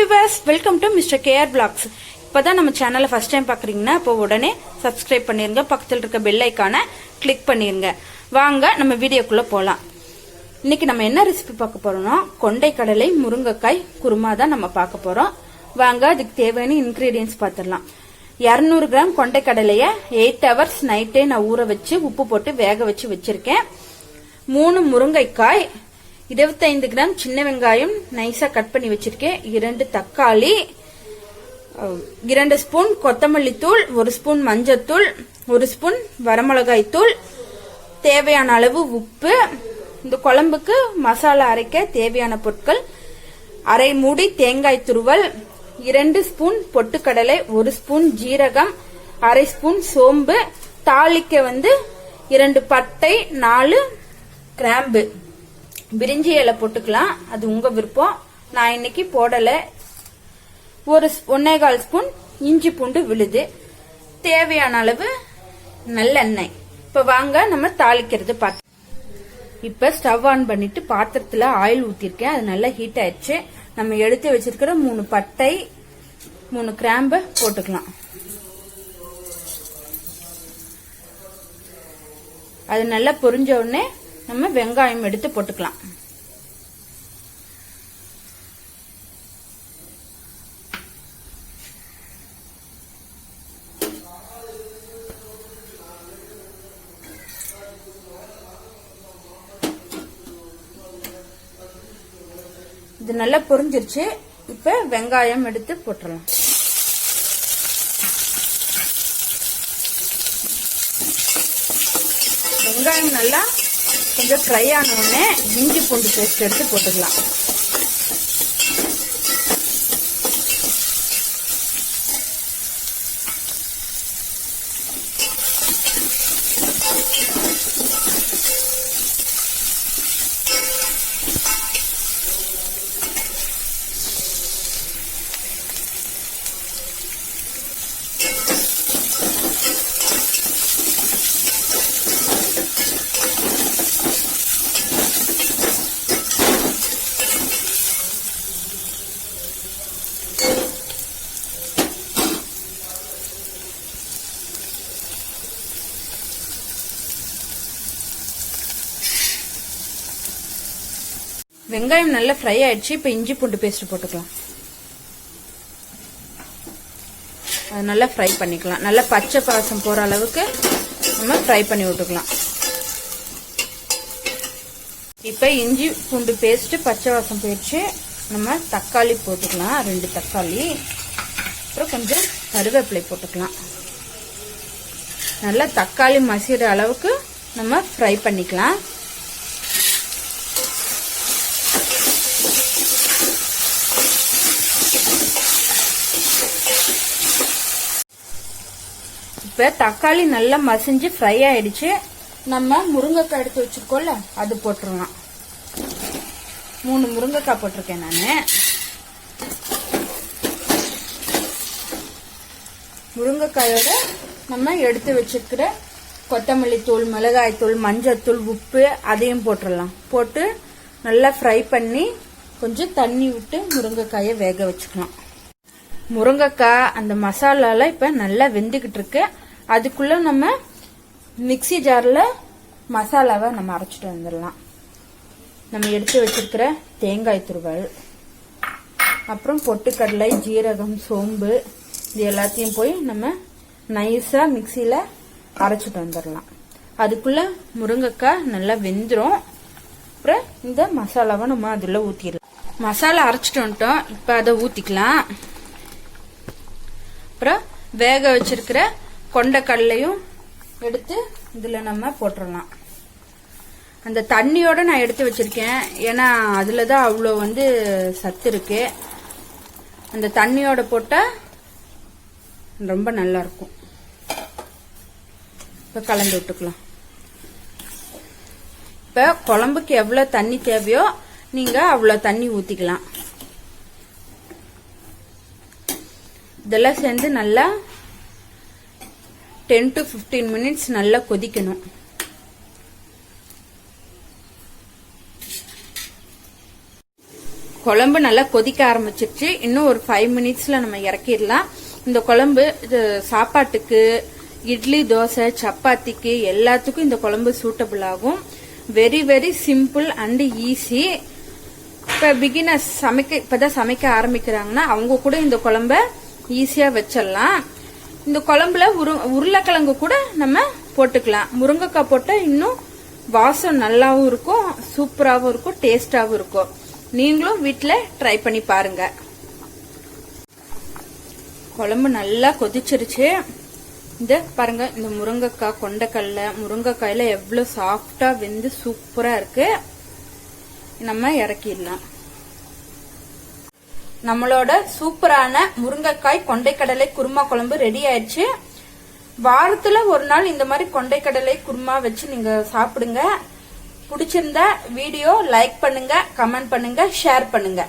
Viewers, welcome to Mrkrvlogs. இப்பதான் நம்ம சேனலை ஃபர்ஸ்ட் டைம் பாக்குறீங்கன்னா அப்போ உடனே சப்ஸ்கிரைப் பண்ணிருங்க. பக்கத்தில் இருக்க பெல் ஐக்கானை கிளிக் பண்ணிருங்க. வாங்க நம்ம வீடியோக்குள்ள போலாம். இன்னைக்கு நம்ம என்ன ரெசிபி பார்க்க போறோம்னா கொண்டைக்கடலை முருங்கைக்காய் குருமா தான் நம்ம பார்க்க போறோம். வாங்க அதுக்கு தேவையான இன்கிரீடியன்ஸ் பார்த்துடலாம். 200 கிராம் கொண்டைக்கடலைய 8 hours நைட்டே நான் ஊற வச்சு உப்பு போட்டு வேக வச்சு வச்சிருக்கேன். 3 முருங்கைக்காய், 25 கிராம் சின்ன வெங்காயம் நைஸா கட் பண்ணி வச்சிருக்கேன், 2 தக்காளி, 2 ஸ்பூன் கொத்தமல்லி தூள், 1 ஸ்பூன் மஞ்சத்தூள், 1 ஸ்பூன் வரமிளகாய் தூள், தேவையான அளவு உப்பு. இந்த குழம்புக்கு மசாலா அரைக்க தேவையான பொருட்கள்: அரை மூடி தேங்காய் துருவல், 2 ஸ்பூன் பொட்டுக்கடலை, 1 ஸ்பூன் ஜீரகம், அரை ஸ்பூன் சோம்பு, தாளிக்க 2 பட்டை, 4 கிராம்பு, பிரிஞ்சி இலை போட்டுக்கலாம், அது உங்க விருப்பம். நான் இன்னைக்கு போடல. 1.25 ஸ்பூன் இஞ்சி பூண்டு விழுது, தேவையான அளவு நல்லெண்ணெய். இப்ப வாங்க நம்ம தாளிக்கிறது பார்த்து. இப்ப ஸ்டவ் ஆன் பண்ணிட்டு பாத்திரத்துல ஆயில் ஊத்திருக்கேன், அது நல்லா ஹீட் ஆயிடுச்சு. நம்ம எடுத்து வச்சிருக்கிற 3 பட்டை 3 கிராம்பு போட்டுக்கலாம். அது நல்லா பொரிஞ்ச உடனே நம்ம வெங்காயம் எடுத்து போட்டுக்கலாம். இது நல்லா பொரிஞ்சிருச்சு. இப்ப வெங்காயம் எடுத்து போட்டுடலாம். வெங்காயம் நல்லா கொஞ்சம் ஃப்ரை ஆன உடனே இஞ்சி பூண்டு பேஸ்ட் எடுத்து போட்டுக்கலாம். வெங்காயம் நல்லா ஃப்ரை ஆயிடுச்சு. இப்ப இஞ்சி பூண்டு பேஸ்ட் போட்டுக்கலாம். அது நல்லா ஃப்ரை பண்ணிக்கலாம். நல்லா பச்சை பாசம் போற அளவுக்கு நம்ம ஃப்ரை பண்ணி விட்டுக்கலாம். இப்ப இஞ்சி பூண்டு பேஸ்ட் பச்சை வாசம் போயிடுச்சு. நம்ம தக்காளி போட்டுக்கலாம், 2 தக்காளி, அப்புறம் கொஞ்சம் கருவேப்பிலை போட்டுக்கலாம். நல்லா தக்காளி மசிற அளவுக்கு நம்ம ஃப்ரை பண்ணிக்கலாம். இப்ப தக்காளி நல்லா மசிஞ்சு ஃப்ரை ஆயிடுச்சு. நம்ம முருங்கைக்காய் எடுத்து வச்சிருக்கோம்ல, அது போட்டுடலாம். 3 முருங்கைக்காய் போட்டிருக்கேன் நானு. முருங்கைக்காயோட நம்ம எடுத்து வச்சிருக்கிற கொத்தமல்லி தூள், மிளகாய் தூள், மஞ்சத்தூள், உப்பு அதையும் போட்டுடலாம். போட்டு நல்லா ஃப்ரை பண்ணி கொஞ்சம் தண்ணி விட்டு முருங்கைக்காயை வேக வச்சுக்கலாம். முருங்கைக்காய் அந்த மசாலால இப்ப நல்லா வெந்துகிட்டு இருக்கு. அதுக்குள்ள நம்ம மிக்ஸி ஜார்ல மசாலாவை நம்ம அரைச்சிட்டு வந்துடலாம். நம்ம எடுத்து வச்சிருக்கிற தேங்காய் துருவல், அப்புறம் பொட்டுக்கடலை, ஜீரகம், சோம்பு, இது எல்லாத்தையும் போய் நம்ம நைஸா மிக்ஸில அரைச்சிட்டு வந்துடலாம். அதுக்குள்ள முருங்கைக்காய் நல்லா வெந்துரும். அப்புறம் இந்த மசாலாவை நம்ம அதுல ஊத்திடலாம். மசாலா அரைச்சிட்டு வந்துட்டோம். இப்ப அதை ஊத்திக்கலாம். அப்புறம் வேக வச்சிருக்கிற கொண்டைக்கடலையும் எடுத்து இதுல நம்ம போட்டுடலாம். அந்த தண்ணியோட நான் எடுத்து வச்சிருக்கேன், ஏன்னா அதுலதான் அவ்வளோ சத்து இருக்கு. அந்த தண்ணியோட போட்டா ரொம்ப நல்லா இருக்கும். இப்ப கலந்து விட்டுக்கலாம். இப்ப குழம்புக்கு எவ்வளவு தண்ணி தேவையோ நீங்க அவ்வளவு தண்ணி ஊத்திக்கலாம். இதெல்லாம் சேர்ந்து நல்லா 10 to 15 மினிட்ஸ் நல்லா கொதிக்கணும். குழம்பு நல்லா கொதிக்க ஆரம்பிச்சிருச்சு. இன்னும் ஒரு 5 மினிட்ஸ்ல நம்ம இறக்கிடலாம். இந்த குழம்பு சாப்பாட்டுக்கு, இட்லி, தோசை, சப்பாத்திக்கு எல்லாத்துக்கும் இந்த குழம்பு சூட்டபிள் ஆகும். Very very simple and easy. இப்ப பிகினர்ஸ் இப்பதான் சமைக்க ஆரம்பிக்கிறாங்கன்னா அவங்க கூட இந்த குழம்ப ஈஸியா வச்சிடலாம். இந்த குழம்புல உருளைக்கிழங்கு கூட நம்ம போட்டுக்கலாம். முருங்கைக்காய் போட்டா இன்னும் வாசம் நல்லாவும் இருக்கும், சூப்பராகவும் இருக்கும், டேஸ்டாவும் இருக்கும். நீங்களும் வீட்டுல ட்ரை பண்ணி பாருங்க. குழம்பு நல்லா கொதிச்சிருச்சு. இந்த பாருங்க, இந்த முருங்கைக்காய், கொண்டைக்கடல, முருங்கைக்காயில எவ்வளவு சாஃப்டா வெந்து சூப்பரா இருக்கு. நம்ம இறக்கிடலாம். நம்மளோட சூப்பரான முருங்கைக்காய் கொண்டைக்கடலை குருமா குழம்பு ரெடி ஆயிடுச்சு. வாரத்துல ஒரு நாள் இந்த மாதிரி கொண்டைக்கடலை குருமா வச்சு நீங்க சாப்பிடுங்க. பிடிச்சிருந்தா வீடியோ லைக் பண்ணுங்க, கமெண்ட் பண்ணுங்க, ஷேர் பண்ணுங்க.